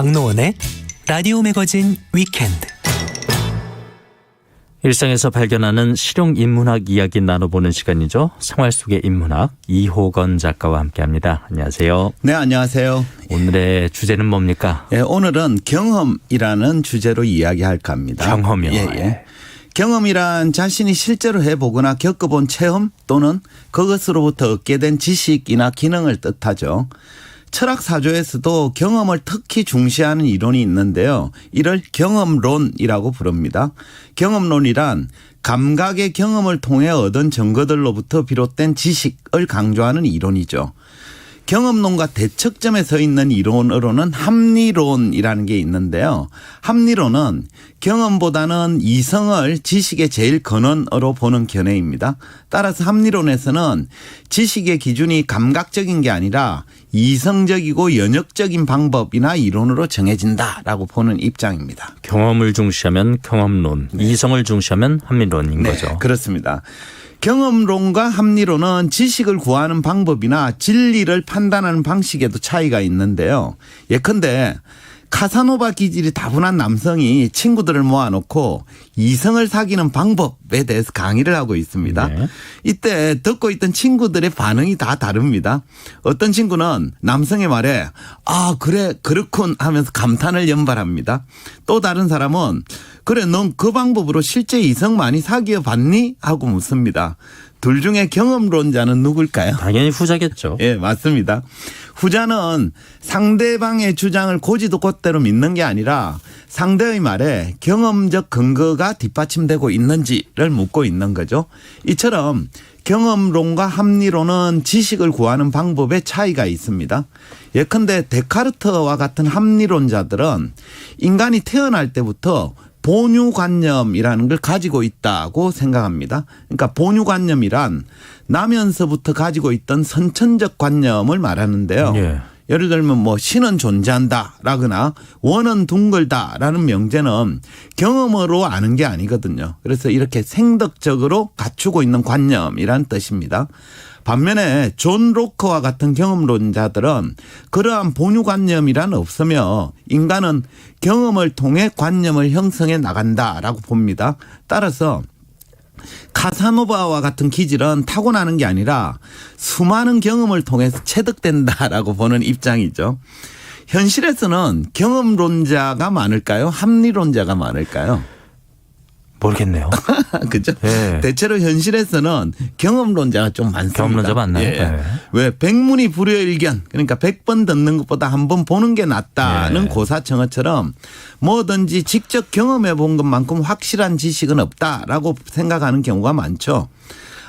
박노원의 라디오 매거진 위켄드. 일상에서 발견하는 실용인문학 이야기 나눠보는 시간이죠. 생활 속의 인문학 이호건 작가와 함께합니다. 안녕하세요. 네, 안녕하세요. 오늘의 주제는 뭡니까? 예, 오늘은 경험이라는 주제로 이야기할까 합니다. 경험이요. 예. 경험이란 자신이 실제로 해보거나 겪어본 체험 또는 그것으로부터 얻게 된 지식이나 기능을 뜻하죠. 철학 사조에서도 경험을 특히 중시하는 이론이 있는데요. 이를 경험론이라고 부릅니다. 경험론이란 감각의 경험을 통해 얻은 증거들로부터 비롯된 지식을 강조하는 이론이죠. 경험론과 대척점에 서 있는 이론으로는 합리론이라는 게 있는데요. 합리론은 경험보다는 이성을 지식의 제일 근원으로 보는 견해입니다. 따라서 합리론에서는 지식의 기준이 감각적인 게 아니라 이성적이고 연역적인 방법이나 이론으로 정해진다라고 보는 입장입니다. 경험을 중시하면 경험론, 네. 이성을 중시하면 합리론인 네, 거죠. 그렇습니다. 경험론과 합리론은 지식을 구하는 방법이나 진리를 판단하는 방식에도 차이가 있는데요. 예컨대 카사노바 기질이 다분한 남성이 친구들을 모아놓고 이성을 사귀는 방법에 대해서 강의를 하고 있습니다. 네. 이때 듣고 있던 친구들의 반응이 다 다릅니다. 어떤 친구는 남성의 말에 아 그래 그렇군 하면서 감탄을 연발합니다. 또 다른 사람은 그래 넌 그 방법으로 실제 이성 많이 사귀어 봤니? 하고 묻습니다. 둘 중에 경험론자는 누굴까요? 당연히 후자겠죠. 예, 맞습니다. 후자는 상대방의 주장을 고지도 곧대로 믿는 게 아니라 상대의 말에 경험적 근거가 뒷받침되고 있는지를 묻고 있는 거죠. 이처럼 경험론과 합리론은 지식을 구하는 방법에 차이가 있습니다. 예컨대 데카르트와 같은 합리론자들은 인간이 태어날 때부터 본유관념이라는 걸 가지고 있다고 생각합니다. 그러니까 본유관념이란 나면서부터 가지고 있던 선천적 관념을 말하는데요. 예. 예를 들면 뭐 신은 존재한다라거나 원은 둥글다라는 명제는 경험으로 아는 게 아니거든요. 그래서 이렇게 생덕적으로 갖추고 있는 관념이란 뜻입니다. 반면에 존 로커와 같은 경험론자들은 그러한 본유관념이란 없으며 인간은 경험을 통해 관념을 형성해 나간다라고 봅니다. 따라서 카사노바와 같은 기질은 타고나는 게 아니라 수많은 경험을 통해서 체득된다라고 보는 입장이죠. 현실에서는 경험론자가 많을까요? 합리론자가 많을까요? 모르겠네요. 그죠? 네. 대체로 현실에서는 경험론자가 좀 많습니다. 경험론자 맞나요? 예. 네. 왜 백문이 불여일견 그러니까 100번 듣는 것보다 한 번 보는 게 낫다는 네. 고사청어처럼 뭐든지 직접 경험해 본 것만큼 확실한 지식은 없다라고 생각하는 경우가 많죠.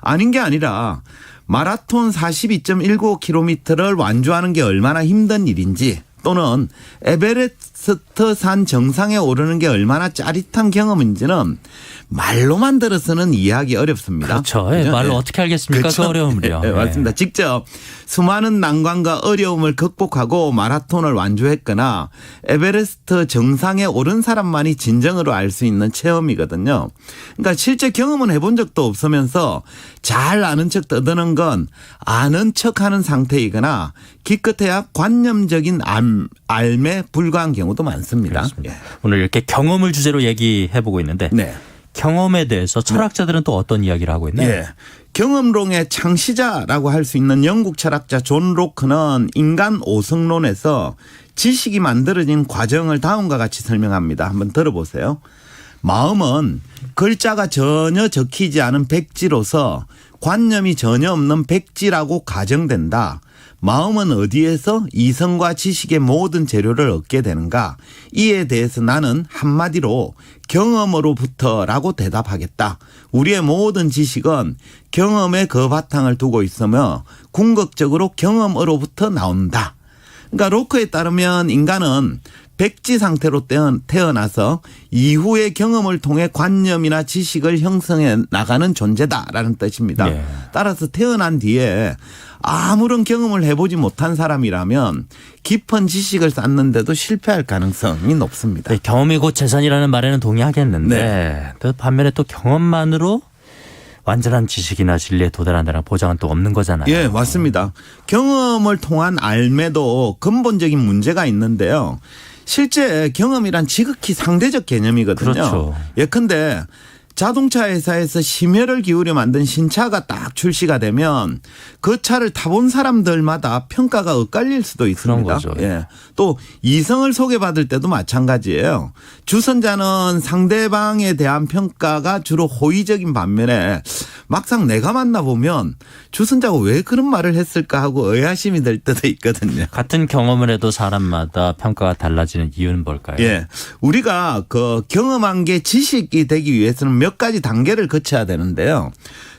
아닌 게 아니라 마라톤 42.19km를 완주하는 게 얼마나 힘든 일인지 또는 에베레스트 산 정상에 오르는 게 얼마나 짜릿한 경험인지는 말로만 들어서는 이해하기 어렵습니다. 그렇죠. 예, 그죠? 말로 예. 어떻게 알겠습니까? 그렇죠? 그 어려움을요. 예, 맞습니다. 직접 수많은 난관과 어려움을 극복하고 마라톤을 완주했거나 에베레스트 정상에 오른 사람만이 진정으로 알 수 있는 체험이거든요. 그러니까 실제 경험은 해본 적도 없으면서 잘 아는 척 떠드는 건 아는 척하는 상태이거나 기껏해야 관념적인 알매 불과한 경우도 많습니다. 그렇습니다. 오늘 이렇게 경험을 주제로 얘기해보고 있는데 네. 경험에 대해서 철학자들은 또 어떤 이야기를 하고 있나요? 예. 경험론의 창시자라고 할 수 있는 영국 철학자 존 로크는 인간 오성론에서 지식이 만들어진 과정을 다음과 같이 설명합니다. 한번 들어보세요. 마음은 글자가 전혀 적히지 않은 백지로서 관념이 전혀 없는 백지라고 가정된다. 마음은 어디에서 이성과 지식의 모든 재료를 얻게 되는가? 이에 대해서 나는 한마디로 경험으로부터라고 대답하겠다. 우리의 모든 지식은 경험의 그 바탕을 두고 있으며 궁극적으로 경험으로부터 나온다. 그러니까 로크에 따르면 인간은 백지 상태로 태어나서 이후의 경험을 통해 관념이나 지식을 형성해 나가는 존재다라는 뜻입니다. 예. 따라서 태어난 뒤에 아무런 경험을 해보지 못한 사람이라면 깊은 지식을 쌓는데도 실패할 가능성이 높습니다. 네, 경험이 곧 재산이라는 말에는 동의하겠는데 또 반면에 또 경험만으로 완전한 지식이나 진리에 도달한다는 보장은 또 없는 거잖아요. 예, 맞습니다. 경험을 통한 알매도 근본적인 문제가 있는데요. 실제 경험이란 지극히 상대적 개념이거든요. 그렇죠. 예컨대 자동차 회사에서 심혈을 기울여 만든 신차가 딱 출시가 되면 그 차를 타본 사람들마다 평가가 엇갈릴 수도 있습니다. 그런 거죠. 예. 또 이성을 소개받을 때도 마찬가지예요. 주선자는 상대방에 대한 평가가 주로 호의적인 반면에 막상 내가 만나보면 주선자가 왜 그런 말을 했을까 하고 의아심이 들 때도 있거든요. 같은 경험을 해도 사람마다 평가가 달라지는 이유는 뭘까요? 예. 우리가 그 경험한 게 지식이 되기 위해서는 몇 가지 단계를 거쳐야 되는데요.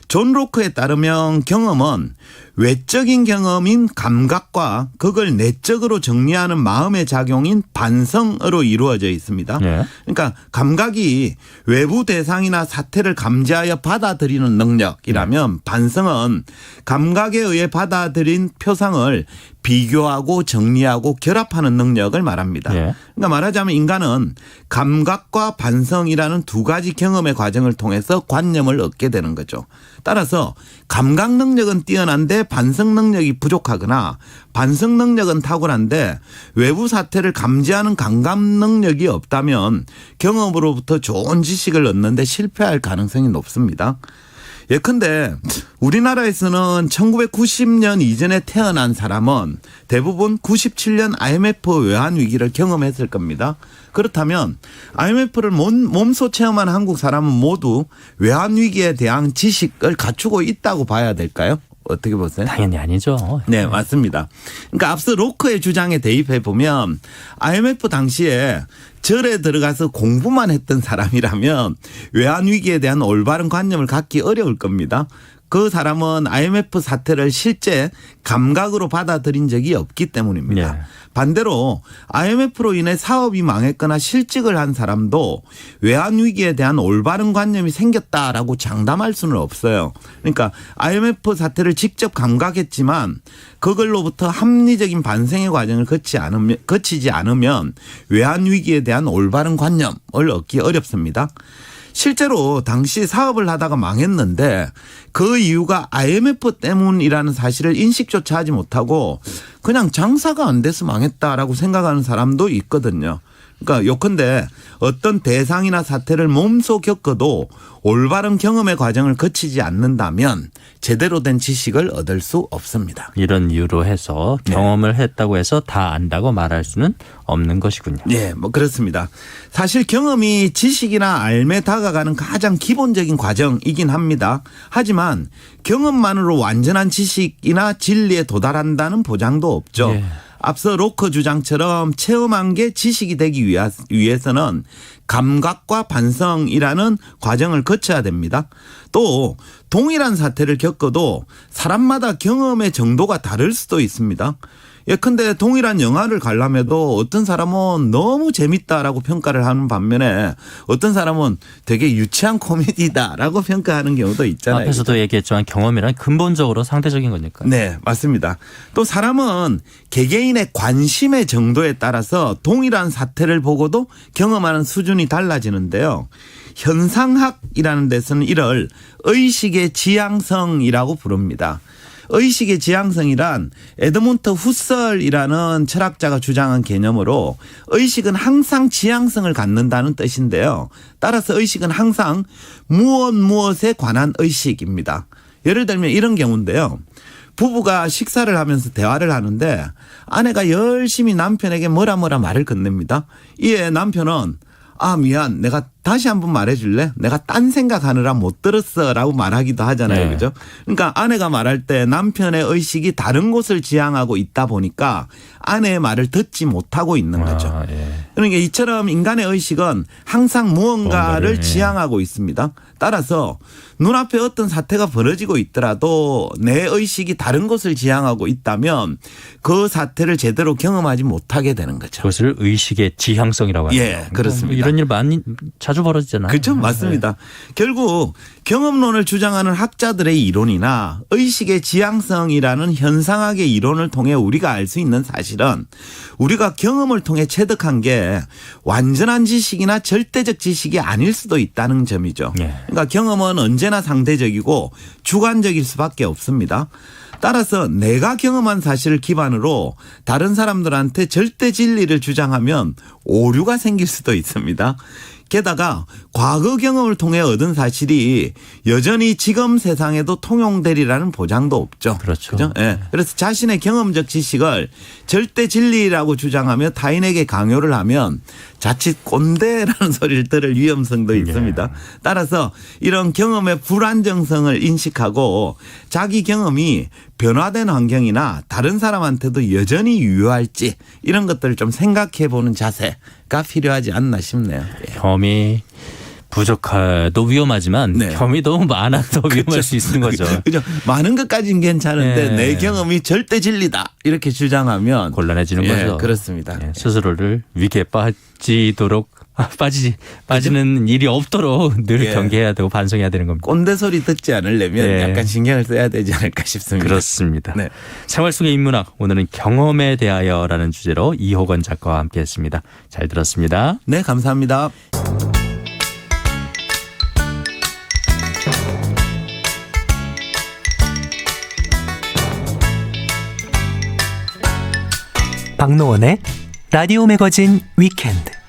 존 로크에 따르면 경험은 외적인 경험인 감각과 그걸 내적으로 정리하는 마음의 작용인 반성으로 이루어져 있습니다. 네. 그러니까 감각이 외부 대상이나 사태를 감지하여 받아들이는 능력이라면 반성은 감각에 의해 받아들인 표상을 비교하고 정리하고 결합하는 능력을 말합니다. 네. 그러니까 말하자면 인간은 감각과 반성이라는 두 가지 경험의 과정을 통해서 관념을 얻게 되는 거죠. 따라서 감각 능력은 뛰어난데 반성 능력이 부족하거나 반성 능력은 탁월한데 외부 사태를 감지하는 감각 능력이 없다면 경험으로부터 좋은 지식을 얻는데 실패할 가능성이 높습니다. 예컨대 우리나라에서는 1990년 이전에 태어난 사람은 대부분 97년 IMF 외환위기를 경험했을 겁니다. 그렇다면 IMF를 몸소 체험한 한국 사람은 모두 외환위기에 대한 지식을 갖추고 있다고 봐야 될까요? 어떻게 보세요? 당연히 아니죠. 네, 맞습니다. 그러니까 앞서 로크의 주장에 대입해 보면 IMF 당시에 절에 들어가서 공부만 했던 사람이라면 외환위기에 대한 올바른 관념을 갖기 어려울 겁니다. 그 사람은 IMF 사태를 실제 감각으로 받아들인 적이 없기 때문입니다. 네. 반대로 IMF로 인해 사업이 망했거나 실직을 한 사람도 외환위기에 대한 올바른 관념이 생겼다라고 장담할 수는 없어요. 그러니까 IMF 사태를 직접 감각했지만 그걸로부터 합리적인 반성의 과정을 거치지 않으면 외환위기에 대한 올바른 관념을 얻기 어렵습니다. 실제로 당시 사업을 하다가 망했는데 그 이유가 IMF 때문이라는 사실을 인식조차 하지 못하고 그냥 장사가 안 돼서 망했다라고 생각하는 사람도 있거든요. 그러니까 요컨대 어떤 대상이나 사태를 몸소 겪어도 올바른 경험의 과정을 거치지 않는다면 제대로 된 지식을 얻을 수 없습니다. 이런 이유로 해서 경험을 했다고 해서 다 안다고 말할 수는 없는 것이군요. 네, 뭐 그렇습니다. 사실 경험이 지식이나 알매 다가가는 가장 기본적인 과정이긴 합니다. 하지만 경험만으로 완전한 지식이나 진리에 도달한다는 보장도 없죠. 예. 앞서 로크 주장처럼 체험한 게 지식이 되기 위해서는 감각과 반성이라는 과정을 거쳐야 됩니다. 또 동일한 사태를 겪어도 사람마다 경험의 정도가 다를 수도 있습니다. 예컨대 동일한 영화를 관람해도 어떤 사람은 너무 재밌다라고 평가를 하는 반면에 어떤 사람은 되게 유치한 코미디다라고 평가하는 경우도 있잖아요. 앞에서도 얘기했지만 경험이란 근본적으로 상대적인 거니까요. 네, 맞습니다. 또 사람은 개개인의 관심의 정도에 따라서 동일한 사태를 보고도 경험하는 수준이 달라지는데요. 현상학이라는 데서는 이를 의식의 지향성이라고 부릅니다. 의식의 지향성이란 에드몬트 후설이라는 철학자가 주장한 개념으로 의식은 항상 지향성을 갖는다는 뜻인데요. 따라서 의식은 항상 무엇에 관한 의식입니다. 예를 들면 이런 경우인데요. 부부가 식사를 하면서 대화를 하는데 아내가 열심히 남편에게 뭐라 말을 건넵니다. 이에 남편은 미안. 내가 다시 한번 말해줄래? 내가 딴 생각하느라 못 들었어 라고 말하기도 하잖아요. 네. 그죠? 그러니까 아내가 말할 때 남편의 의식이 다른 곳을 지향하고 있다 보니까 아내의 말을 듣지 못하고 있는 거죠. 예. 그러니까 이처럼 인간의 의식은 항상 무언가를 무언가를, 지향하고 있습니다. 따라서 눈앞에 어떤 사태가 벌어지고 있더라도 내 의식이 다른 곳을 지향하고 있다면 그 사태를 제대로 경험하지 못하게 되는 거죠. 그것을 의식의 지향성이라고 하죠. 예, 그렇습니다. 이런 일 많이 자주 벌어지잖아요. 그렇죠. 맞습니다. 결국 경험론을 주장하는 학자들의 이론이나 의식의 지향성이라는 현상학의 이론을 통해 우리가 알 수 있는 사실은 우리가 경험을 통해 체득한 게 완전한 지식이나 절대적 지식이 아닐 수도 있다는 점이죠. 예. 그러니까 경험은 언제나 상대적이고 주관적일 수밖에 없습니다. 따라서 내가 경험한 사실을 기반으로 다른 사람들한테 절대 진리를 주장하면 오류가 생길 수도 있습니다. 게다가 과거 경험을 통해 얻은 사실이 여전히 지금 세상에도 통용되리라는 보장도 없죠. 그렇죠. 그죠? 예. 그래서 자신의 경험적 지식을 절대 진리라고 주장하며 타인에게 강요를 하면 자칫 꼰대라는 소리를 들을 위험성도 있습니다. 따라서 이런 경험의 불안정성을 인식하고 자기 경험이 변화된 환경이나 다른 사람한테도 여전히 유효할지 이런 것들을 좀 생각해 보는 자세가 필요하지 않나 싶네요. 예. 경험이 부족해도 위험하지만 네. 경험이 너무 많아도 위험할 수 있는 거죠. 그죠? 많은 것까지는 괜찮은데 네. 내 경험이 절대 진리다 이렇게 주장하면 곤란해지는 예, 거죠. 그렇습니다. 예, 스스로를 위기에 빠지는 일이 없도록 늘 예. 경계해야 되고 반성해야 되는 겁니다. 꼰대 소리 듣지 않으려면 예. 약간 신경을 써야 되지 않을까 싶습니다. 그렇습니다. 네. 생활 속의 인문학 오늘은 경험에 대하여라는 주제로 이호건 작가와 함께했습니다. 잘 들었습니다. 네, 감사합니다. 박노원의 라디오 매거진 위켄드.